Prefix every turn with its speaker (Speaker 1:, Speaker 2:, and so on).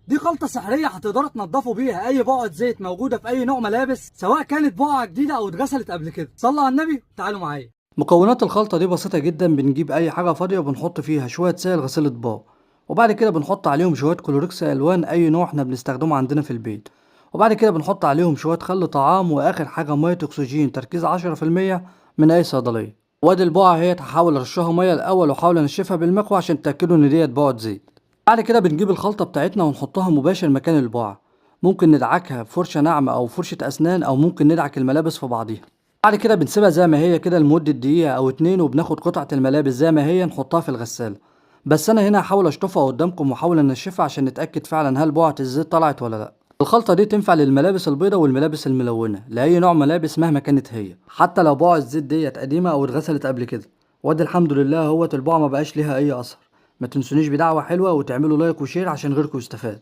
Speaker 1: دي خلطة سحرية هتقدروا تنضفوا بيها أي بقعة زيت موجودة في أي نوع ملابس، سواء كانت بقعة جديدة أو اتغسلت قبل كده. صلوا على النبي، تعالوا معايا. مكونات الخلطة دي بسيطة جدا. بنجيب أي حاجة فاضية وبنحط فيها شوية سائل غسيل أطباق، وبعد كده بنحط عليهم شوية كلوركس ألوان أي نوع احنا بنستخدمه عندنا في البيت، وبعد كده بنحط عليهم شوية خل طعام، وآخر حاجة مية أكسجين تركيز 10% من أي صيدلية. وادي البقعة اهيت، هحاول أرشها مية الأول وأحاول أنشفها بالمكوى عشان تتأكدوا إن ديت بقعة زيت. بعد كده بنجيب الخلطة بتاعتنا ونحطها مباشر مكان البقعة. ممكن ندعكها بفرشة ناعمة أو فرشة أسنان، أو ممكن ندعك الملابس في بعضيها. بعد كده بنسيبها زي ما هي كده لمدة دقيقة أو اتنين، وبناخد قطعة الملابس زي ما هي نحطها في الغسالة. بس أنا هنا هحاول أشطفها قدامكم وأحاول أنشفها عشان نتأكد فعلا هل بقعة الزيت طلعت ولا لأ. الخلطة دي تنفع للملابس البيضاء والملابس الملونة، لأي نوع ملابس مهما كانت هي، حتى لو بقعة الزيت ديت قديمة أو اتغسلت قبل كده. وادي الحمد لله هوت البقعة ما بقاش ليها أي أثر. ما تنسونيش بدعوة حلوة وتعملوا لايك وشير عشان غيركم يستفاد.